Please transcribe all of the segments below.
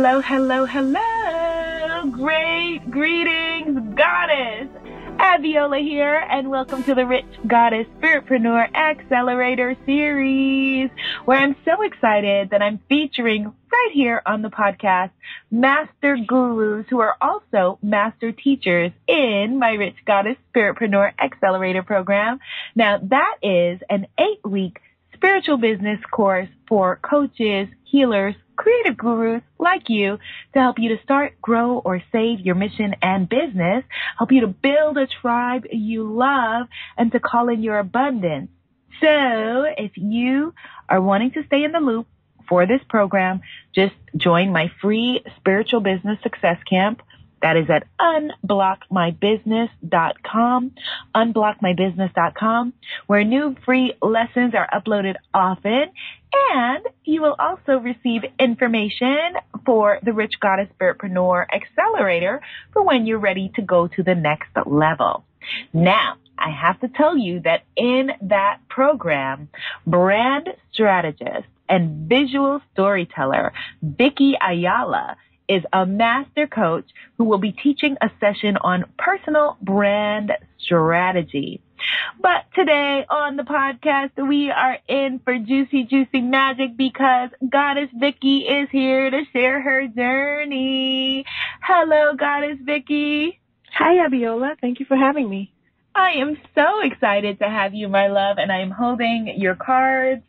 Hello, hello, hello. Great greetings, Goddess. Abiola here, and welcome to the Rich Goddess Spiritpreneur Accelerator Series, where I'm so excited that I'm featuring right here on the podcast master gurus who are also master teachers in my Rich Goddess Spiritpreneur Accelerator program. Now, that is an 8-week spiritual business course for coaches, healers, creative gurus like you to help you to start, grow, or save your mission and business, help you to build a tribe you love, and to call in your abundance. So if you are wanting to stay in the loop for this program, just join my free spiritual business success camp. That is at unblockmybusiness.com, unblockmybusiness.com, where new free lessons are uploaded often. And you will also receive information for the Rich Goddess Spiritpreneur Accelerator for when you're ready to go to the next level. Now, I have to tell you that in that program, brand strategist and visual storyteller Vicky Ayala is a master coach who will be teaching a session on personal brand strategy. But today on the podcast, we are in for juicy, juicy magic because Goddess Vicky is here to share her journey. Hello, Goddess Vicky. Hi, Abiola. Thank you for having me. I am so excited to have you, my love, and I am holding your cards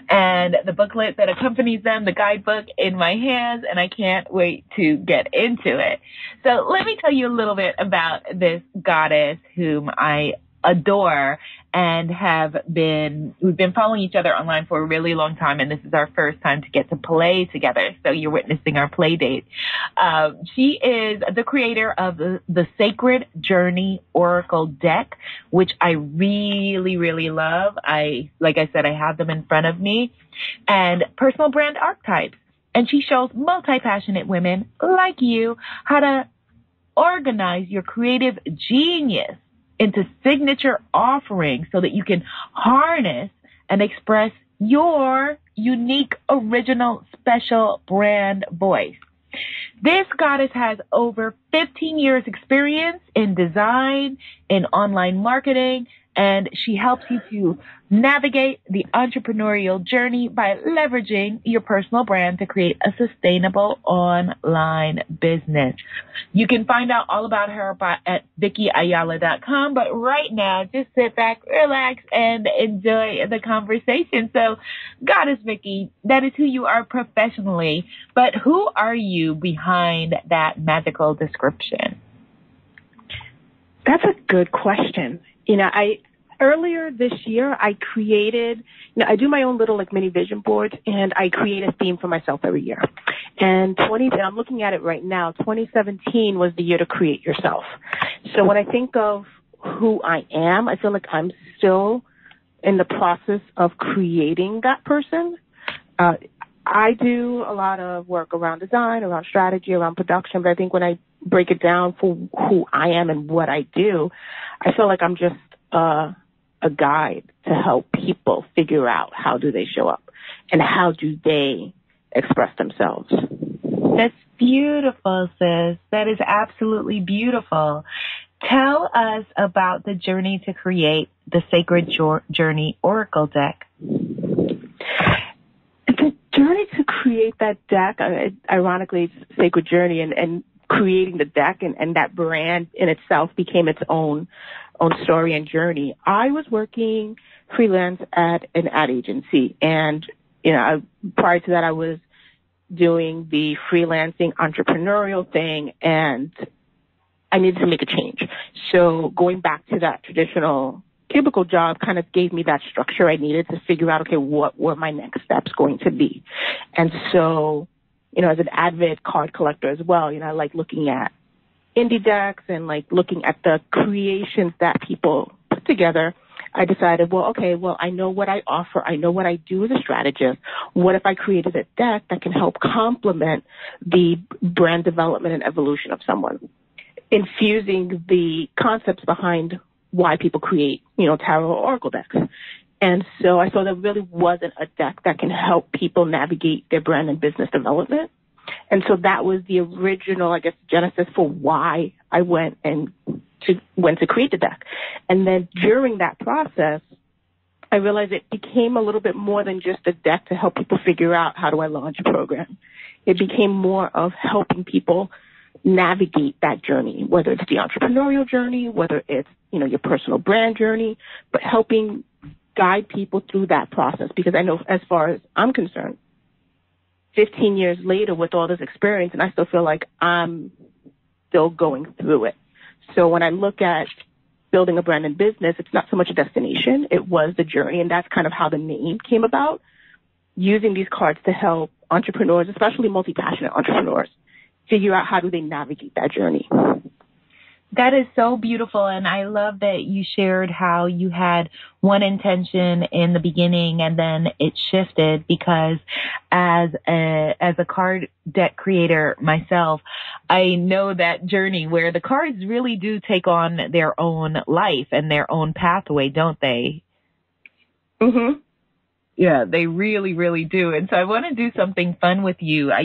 and the booklet that accompanies them, the guidebook, in my hands, and I can't wait to get into it. So let me tell you a little bit about this goddess whom I adore and we've been following each other online for a really long time, and this is our first time to get to play together, so you're witnessing our play date. She is the creator of the Sacred Journey Oracle deck, which I really, really love. Like I said, I have them in front of me, and personal brand archetypes. And she shows multi-passionate women like you how to organize your creative genius into signature offerings so that you can harness and express your unique, original, special brand voice. This goddess has over 15 years experience in design, in online marketing, and she helps you to navigate the entrepreneurial journey by leveraging your personal brand to create a sustainable online business. You can find out all about her at VickyAyala.com, but right now, just sit back, relax, and enjoy the conversation. So, Goddess Vicky, that is who you are professionally, but who are you behind that magical description? That's a good question. Earlier this year, I created, I do my own little mini vision board, and I create a theme for myself every year. And I'm looking at it right now, 2017 was the year to create yourself. So when I think of who I am, I feel like I'm still in the process of creating that person. I do a lot of work around design, around strategy, around production, but I think when I break it down for who I am and what I do, I feel like I'm just a guide to help people figure out how do they show up and how do they express themselves. That's beautiful, sis. That is absolutely beautiful. Tell us about the journey to create the Sacred Journey Oracle deck. The journey to create that deck, ironically, it's Sacred Journey, and creating the deck and that brand in itself became its own story and journey. I was working freelance at an ad agency, and prior to that, I was doing the freelancing entrepreneurial thing, and I needed to make a change. So going back to that traditional cubicle job kind of gave me that structure I needed to figure out, okay, what were my next steps going to be? And so, as an avid card collector as well, I like looking at indie decks and looking at the creations that people put together. I decided, I know what I offer. I know what I do as a strategist. What if I created a deck that can help complement the brand development and evolution of someone, infusing the concepts behind why people create, tarot or oracle decks. And so I saw there really wasn't a deck that can help people navigate their brand and business development. And so that was the original, I guess, genesis for why I went to create the deck. And then during that process, I realized it became a little bit more than just a deck to help people figure out how do I launch a program. It became more of helping people navigate that journey, whether it's the entrepreneurial journey, whether it's, your personal brand journey, but helping guide people through that process. Because I know, as far as I'm concerned, 15 years later with all this experience, and I still feel like I'm still going through it. So when I look at building a brand and business, it's not so much a destination, it was the journey, and that's kind of how the name came about, using these cards to help entrepreneurs, especially multi-passionate entrepreneurs, figure out how do they navigate that journey. That is so beautiful, and I love that you shared how you had one intention in the beginning and then it shifted, because as a card deck creator myself, I know that journey where the cards really do take on their own life and their own pathway, don't they? Mm-hmm. Yeah, they really, really do. And so I want to do something fun with you. I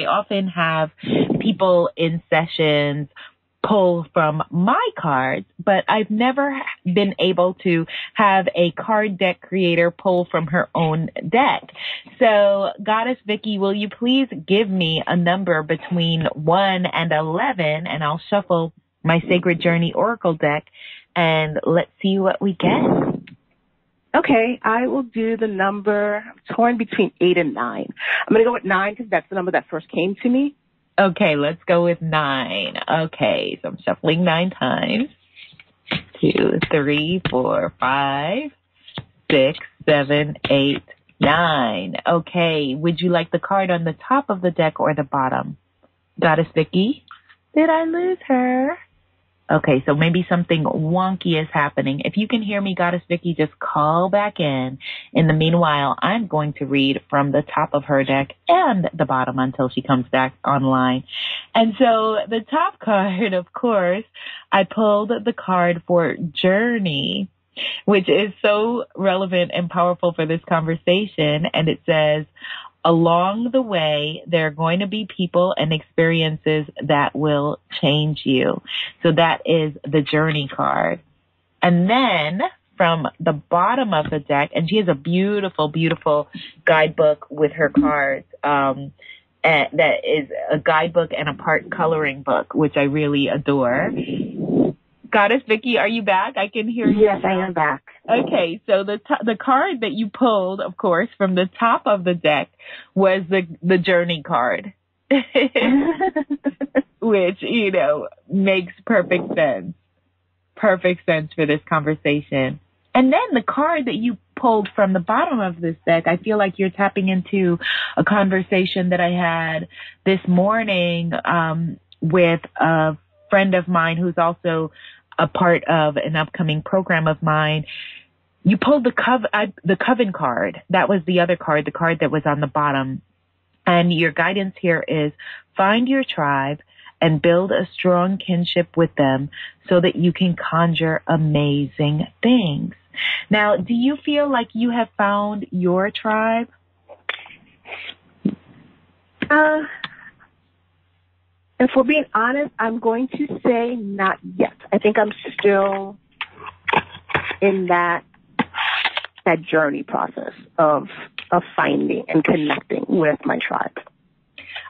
often have people in sessions pull from my cards, but I've never been able to have a card deck creator pull from her own deck. So, Goddess Vicky, will you please give me a number between 1 and 11, and I'll shuffle my Sacred Journey Oracle deck, and let's see what we get. Okay, I will do the number, I'm torn between 8 and 9. I'm going to go with 9 because that's the number that first came to me. Okay, let's go with 9. Okay, so I'm shuffling 9 times. 2, 3, 4, 5, 6, 7, 8, 9. Okay, would you like the card on the top of the deck or the bottom? Goddess Vicky? Did I lose her? Okay, so maybe something wonky is happening. If you can hear me, Goddess Vicky, just call back in. In the meanwhile, I'm going to read from the top of her deck and the bottom until she comes back online. And so the top card, of course, I pulled the card for Journey, which is so relevant and powerful for this conversation. And it says, along the way, there are going to be people and experiences that will change you. So that is the Journey card. And then from the bottom of the deck, and she has a beautiful, beautiful guidebook with her cards. And that is a guidebook and a part coloring book, which I really adore. Goddess Vicky, are you back? I can hear you. Yes, I am back. Okay, so the card that you pulled, of course, from the top of the deck was the Journey card, which, makes perfect sense. Perfect sense for this conversation. And then the card that you pulled from the bottom of this deck, I feel like you're tapping into a conversation that I had this morning with a friend of mine who's also a part of an upcoming program of mine. You pulled the Coven card. That was the other card, the card that was on the bottom. And your guidance here is find your tribe and build a strong kinship with them so that you can conjure amazing things. Now, do you feel like you have found your tribe? If we're being honest, I'm going to say not yet. I think I'm still in that journey process of finding and connecting with my tribe.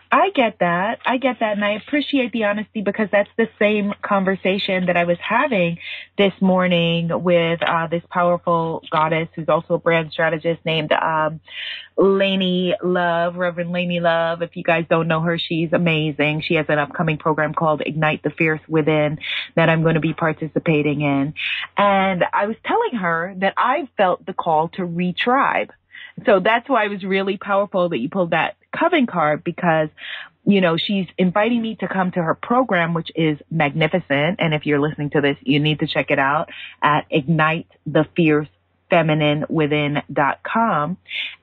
I get that. And I appreciate the honesty, because that's the same conversation that I was having this morning with this powerful goddess who's also a brand strategist named Lainey Love, Reverend Lainey Love. If you guys don't know her, she's amazing. She has an upcoming program called Ignite the Fierce Within that I'm going to be participating in. And I was telling her that I felt the call to retribe. So that's why it was really powerful that you pulled that Coven card, because, she's inviting me to come to her program, which is magnificent. And if you're listening to this, you need to check it out at ignitethefiercefeminineWithin.com.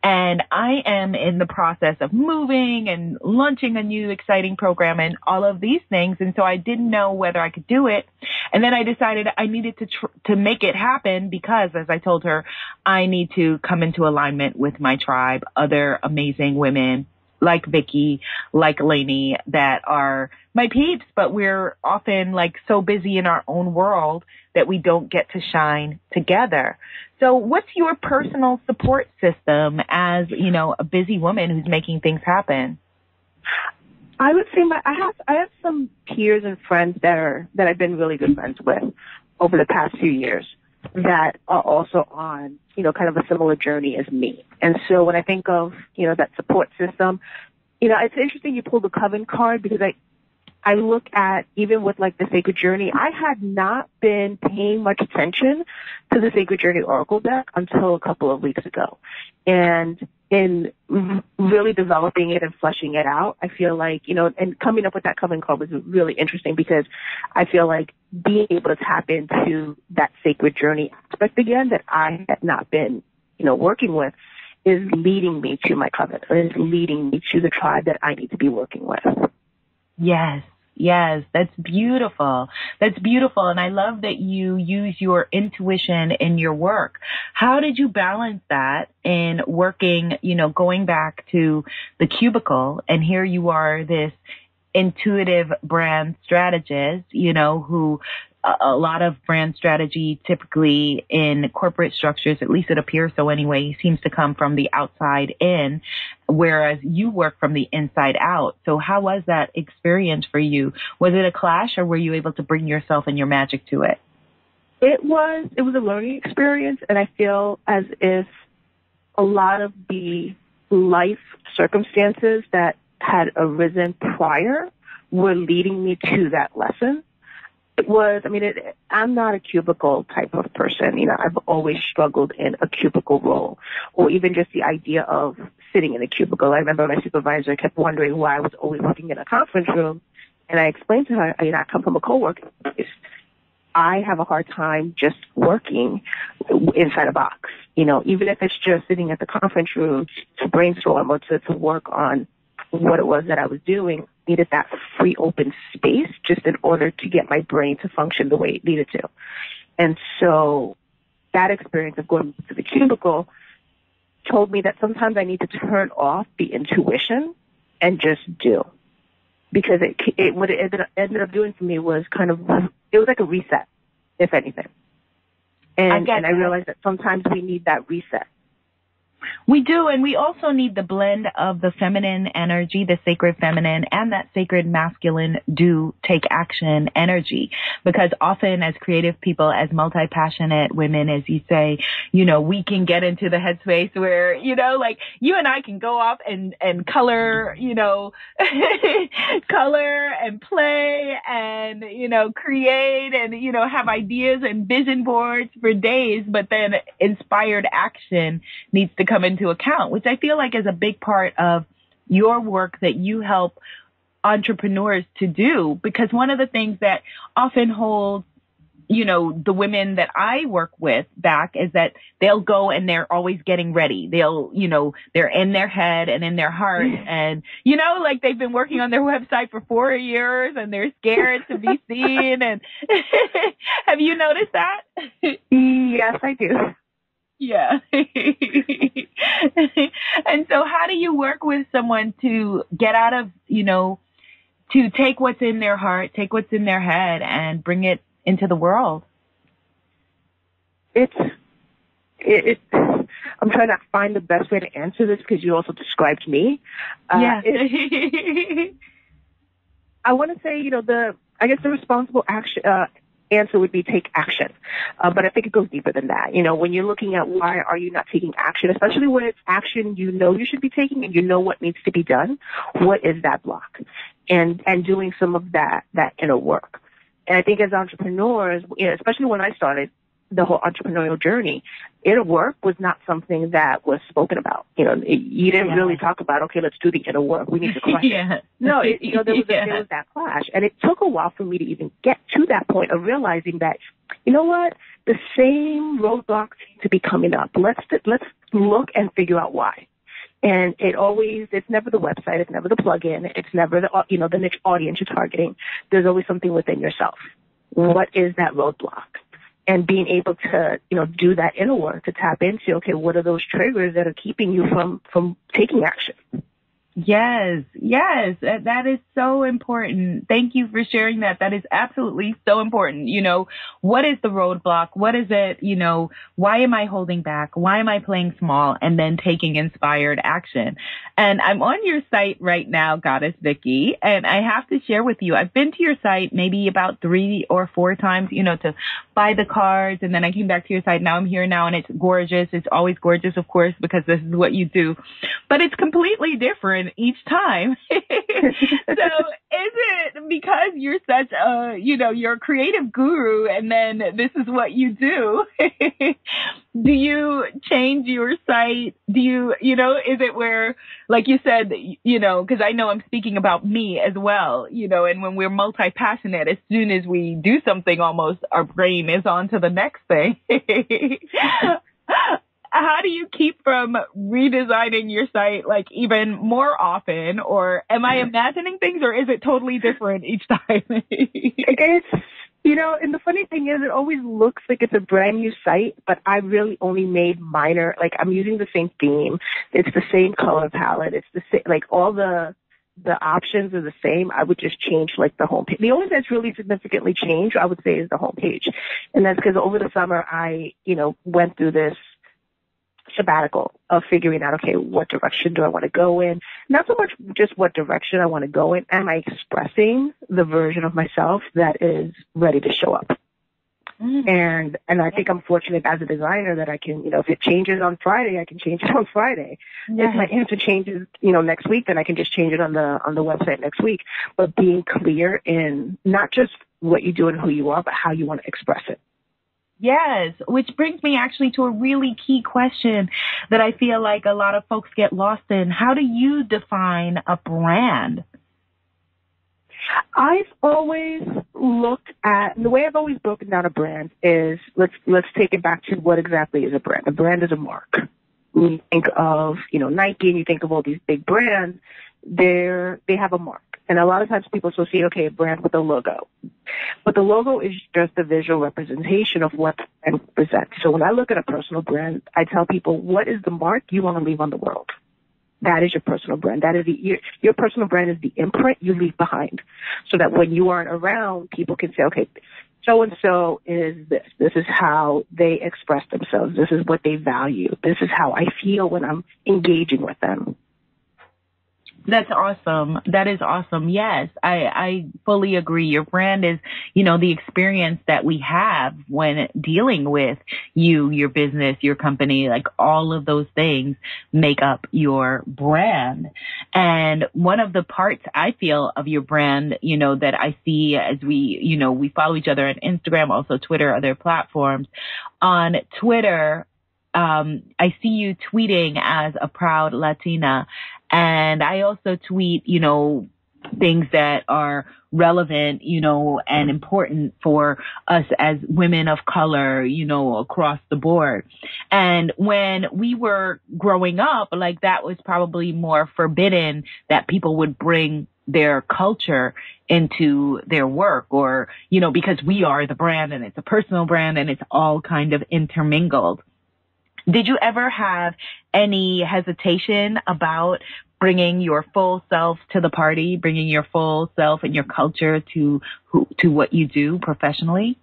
And I am in the process of moving and launching a new exciting program and all of these things. And so I didn't know whether I could do it. And then I decided I needed to make it happen, because, as I told her, I need to come into alignment with my tribe, other amazing women like Vicky, like Lainey, that are my peeps, but we're often like so busy in our own world that we don't get to shine together. So what's your personal support system as, a busy woman who's making things happen? I would say I have some peers and friends that I've been really good friends with over the past few years that are also on, kind of a similar journey as me. And so when I think of, that support system, it's interesting you pull the Coven card, because I look at, even with like the Sacred Journey, I had not been paying much attention to the Sacred Journey Oracle deck until a couple of weeks ago. And in really developing it and fleshing it out, I feel like, and coming up with that Coven card was really interesting, because I feel like being able to tap into that Sacred Journey aspect again that I had not been, working with, is leading me to my Coven, or is leading me to the tribe that I need to be working with. Yes, that's beautiful. That's beautiful. And I love that you use your intuition in your work. How did you balance that in working, going back to the cubicle, and here you are, this intuitive brand strategist, who a lot of brand strategy typically in corporate structures, at least it appears so anyway, seems to come from the outside in, whereas you work from the inside out. So how was that experience for you? Was it a clash, or were you able to bring yourself and your magic to it? It was a learning experience, and I feel as if a lot of the life circumstances that had arisen prior were leading me to that lesson. I'm not a cubicle type of person. I've always struggled in a cubicle role, or even just the idea of sitting in a cubicle. I remember my supervisor kept wondering why I was always working in a conference room, and I explained to her, I come from a co-working place. I have a hard time just working inside a box. Even if it's just sitting at the conference room to brainstorm or to work on what it was that I was doing, needed that free open space just in order to get my brain to function the way it needed to. And so that experience of going to the cubicle told me that sometimes I need to turn off the intuition and just do. Because what it ended up doing for me was it was like a reset, if anything. And I realized that sometimes we need that reset. We do, and we also need the blend of the feminine energy, the sacred feminine, and that sacred masculine do take action energy. Because often as creative people, as multi-passionate women, as you say, we can get into the headspace where, like you and I can go off and color, color and play and, create and, have ideas and vision boards for days, but then inspired action needs to come into account, which I feel like is a big part of your work that you help entrepreneurs to do. Because one of the things that often holds, the women that I work with back is that they'll go and they're always getting ready. They'll, they're in their head and in their heart and, like they've been working on their website for 4 years and they're scared to be seen. And have you noticed that? Yes, I do. Yeah. And so how do you work with someone to get out of, to take what's in their heart, take what's in their head and bring it into the world? I'm trying to find the best way to answer this because you also described me. Yeah. I want to say, I guess the responsible action, answer would be take action. But I think it goes deeper than that. When you're looking at why are you not taking action, especially when it's action you should be taking and what needs to be done, what is that block? And doing some of that inner work. And I think as entrepreneurs, especially when I started the whole entrepreneurial journey, inner work was not something that was spoken about. You didn't really talk about, okay, let's do the inner work. We need to crush it. No, there was that clash. And it took a while for me to even get to that point of realizing that, the same roadblocks seem to be coming up. Let's look and figure out why. And it's never the website, it's never the plugin, it's never the niche audience you're targeting. There's always something within yourself. What is that roadblock? And being able to, do that inner work to tap into, okay, what are those triggers that are keeping you from taking action? Yes, yes, that is so important. Thank you for sharing that. That is absolutely so important. What is the roadblock? What is it? Why am I holding back? Why am I playing small? And then taking inspired action. And I'm on your site right now, Goddess Vicky, and I have to share with you, I've been to your site maybe about 3 or 4 times, to buy the cards. And then I came back to your site. Now I'm here now and it's gorgeous. It's always gorgeous, of course, because this is what you do, but it's completely different each time. So is it because you're such you're a creative guru and then this is what you do? Do you change your site? Do is it where, like you said, because I know I'm speaking about me as well, and when we're multi-passionate, as soon as we do something, almost our brain is on to the next thing. How do you keep from redesigning your site like even more often, or am I imagining things, or is it totally different each time? It's, and the funny thing is it always looks like it's a brand new site, but I really only made minor, like I'm using the same theme. It's the same color palette. It's the same, like all the options are the same. I would just change like the homepage. The only thing that's really significantly changed, I would say, is the homepage. And that's because over the summer I, went through this sabbatical of figuring out, okay, what direction do I want to go in? Not so much just what direction I want to go in. Am I expressing the version of myself that is ready to show up? And I think I'm fortunate as a designer that I can, if it changes on Friday, I can change it on Friday. If my answer changes, next week, then I can just change it on the website next week. But being clear in not just what you do and who you are, but how you want to express it. Yes, which brings me actually to a really key question that I feel like a lot of folks get lost in. How do you define a brand? I've always looked at, the way I've always broken down a brand is, let's take it back to what exactly is a brand. A brand is a mark. When you think of, Nike and you think of all these big brands, they have a mark. And a lot of times people associate, okay, a brand with a logo. But the logo is just a visual representation of what the brand represents. So when I look at a personal brand, I tell people, what is the mark you want to leave on the world? That is your personal brand. That is your personal brand is the imprint you leave behind. So that when you aren't around, people can say, okay, so-and-so is this. This is how they express themselves. This is what they value. This is how I feel when I'm engaging with them. That's awesome. That is awesome. Yes, I fully agree. Your brand is, the experience that we have when dealing with you, your business, your company, like all of those things make up your brand. And one of the parts I feel of your brand, that I see as we follow each other on Instagram, also Twitter, other platforms. On Twitter, I see you tweeting as a proud Latina. And I also tweet, things that are relevant, and important for us as women of color, across the board. And when we were growing up, like that was probably more forbidden that people would bring their culture into their work or, because we are the brand and it's a personal brand and it's all kind of intermingled. Did you ever have any hesitation about bringing your full self to the party, bringing your full self and your culture to what you do professionally?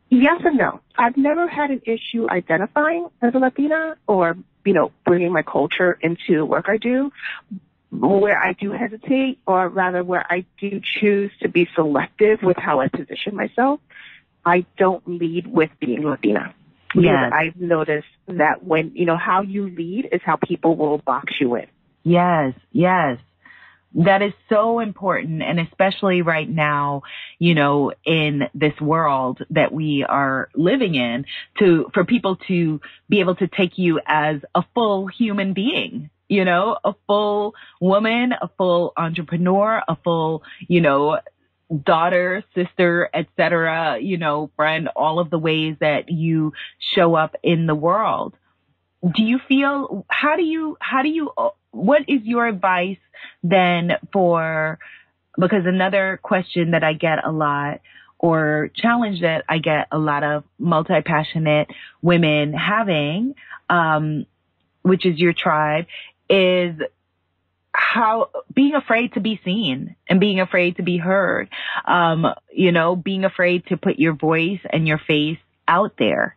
Yes and no. I've never had an issue identifying as a Latina or, bringing my culture into the work I do. Where I do hesitate, or rather where I do choose to be selective with how I position myself, I don't lead with being Latina. Yes. I've noticed that when, how you lead is how people will box you in. Yes, yes. That is so important. And especially right now, in this world that we are living in, for people to be able to take you as a full human being, a full woman, a full entrepreneur, a full, daughter, sister, etc., friend, all of the ways that you show up in the world. Do you feel, what is your advice then because another question that I get a lot, or challenge that I get a lot of multi-passionate women having, which is your tribe, is how being afraid to be seen and being afraid to be heard, being afraid to put your voice and your face out there.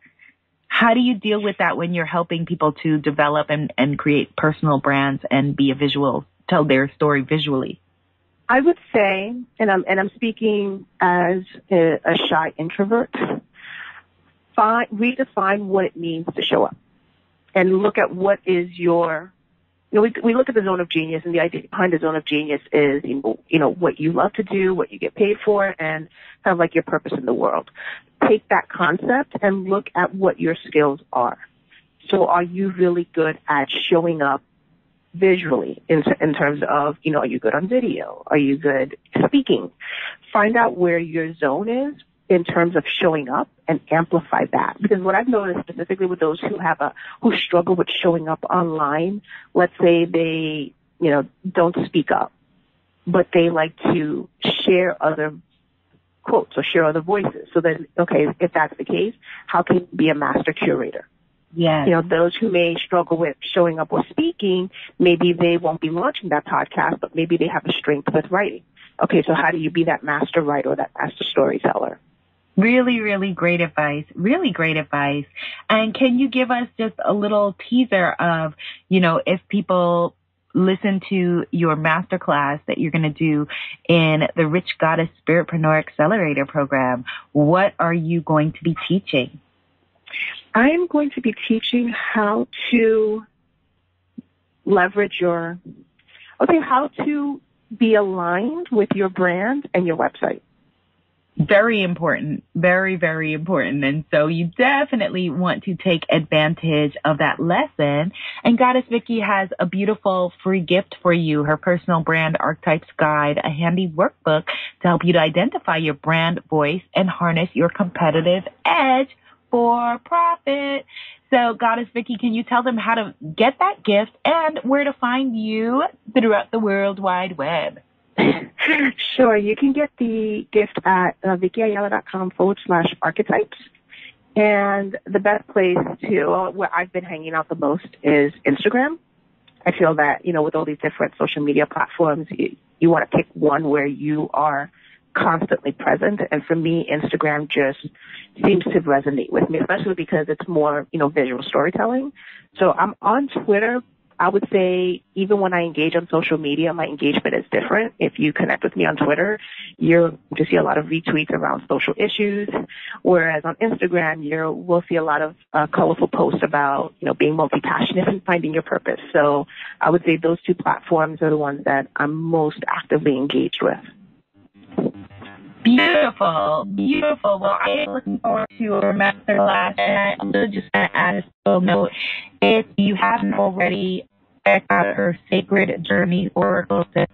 How do you deal with that when you're helping people to develop and create personal brands and be a visual, tell their story visually? I would say, and I'm speaking as a shy introvert, redefine what it means to show up and look at what is your, we look at the zone of genius, and the idea behind the zone of genius is, what you love to do, what you get paid for, and kind of like your purpose in the world. Take that concept and look at what your skills are. So are you really good at showing up visually in terms of, are you good on video? Are you good speaking? Find out where your zone is in terms of showing up and amplify that. Because what I've noticed specifically with those who struggle with showing up online, let's say they, don't speak up, but they like to share other quotes or share other voices. So then, okay, if that's the case, how can you be a master curator? Yeah. Those who may struggle with showing up or speaking, maybe they won't be launching that podcast, but maybe they have a strength with writing. Okay, so how do you be that master writer or that master storyteller? Really, really great advice. Really great advice. And can you give us just a little teaser of, if people listen to your masterclass that you're going to do in the Rich Goddess Spiritpreneur Accelerator program, what are you going to be teaching? I am going to be teaching how to leverage how to be aligned with your brand and your website. Very important. Very, very important. And so you definitely want to take advantage of that lesson. And Goddess Vicky has a beautiful free gift for you, her personal brand archetypes guide, a handy workbook to help you to identify your brand voice and harness your competitive edge for profit. So, Goddess Vicky, can you tell them how to get that gift and where to find you throughout the World Wide Web? Sure. You can get the gift at VickyAyala.com/archetypes. And the best place where I've been hanging out the most is Instagram. I feel that, with all these different social media platforms, you want to pick one where you are constantly present. And for me, Instagram just seems to resonate with me, especially because it's more, visual storytelling. So I'm on Twitter. I would say even when I engage on social media, my engagement is different. If you connect with me on Twitter, you'll just see a lot of retweets around social issues, whereas on Instagram, we'll see a lot of colorful posts about, being multi-passionate and finding your purpose. So I would say those two platforms are the ones that I'm most actively engaged with. Beautiful, beautiful. Well, I am looking forward to your masterclass, and I also just want to add a little note. If you haven't already checked out her Sacred Journey Oracle set,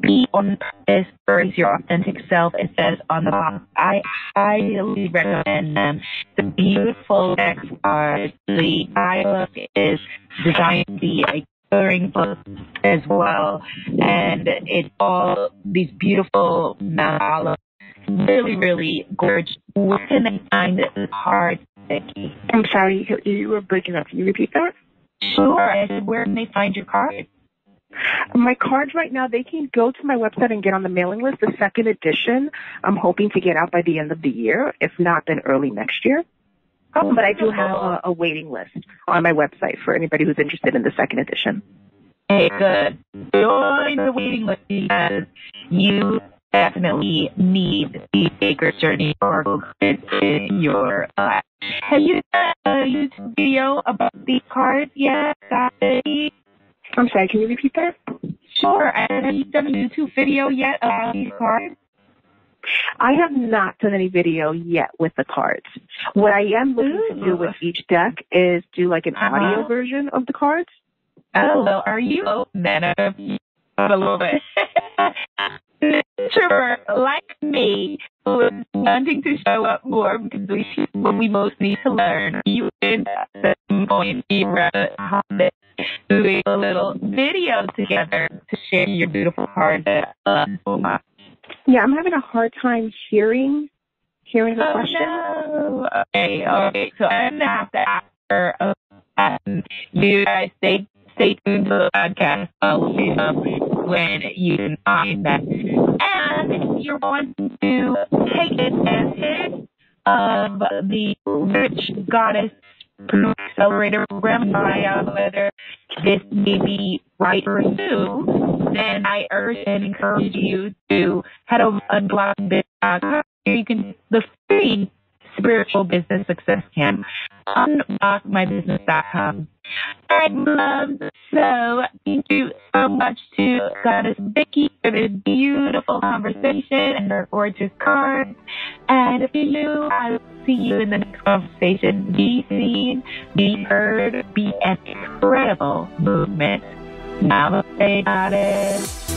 Be on Purpose, Embrace Your Authentic Self, it says on the box. I highly recommend them. The beautiful decks are, the iBook is designed to be a coloring book as well, and it's all these beautiful mandalas. Really, really gorgeous. Where can they find the cards, Vicky? I'm sorry, you were breaking up. Can you repeat that? Sure. I said, where can they find your cards? My cards right now, they can go to my website and get on the mailing list. The second edition, I'm hoping to get out by the end of the year. If not, then early next year. Oh, but I do have a waiting list on my website for anybody who's interested in the second edition. Hey, good. Join the waiting list because you definitely need the Sacred Journey Oracle cards in your life. Have you done a YouTube video about these cards yet, Scotty? I'm sorry, can you repeat that? Sure. And have you done a YouTube video yet about these cards? I have not done any video yet with the cards. What I am looking to do with each deck is do like an audio version of the cards. Oh, well, are you? Oh, man, a little bit. Introvert like me who is wanting to show up more because what we most need to learn. You end up at some point be rather habit doing a little video together to share your beautiful cards. Yeah, I'm having a hard time hearing the question. No. Okay. So I'm gonna have to ask her. You guys stay stay tuned to the podcast. I'll see when you can find that. And if you're wanting to take advantage of the Rich Goddess Accelerator program, find out whether this may be right for you, then I urge and encourage you to head over to unblockbusiness.com. You can the free spiritual business success camp, unblockmybusiness.com. All right, loves. So thank you so much to Goddess Vicky for this beautiful conversation and her gorgeous cards. And if you're new, I will see you in the next conversation. Be seen, be heard, be an incredible movement. Namaste, Goddess.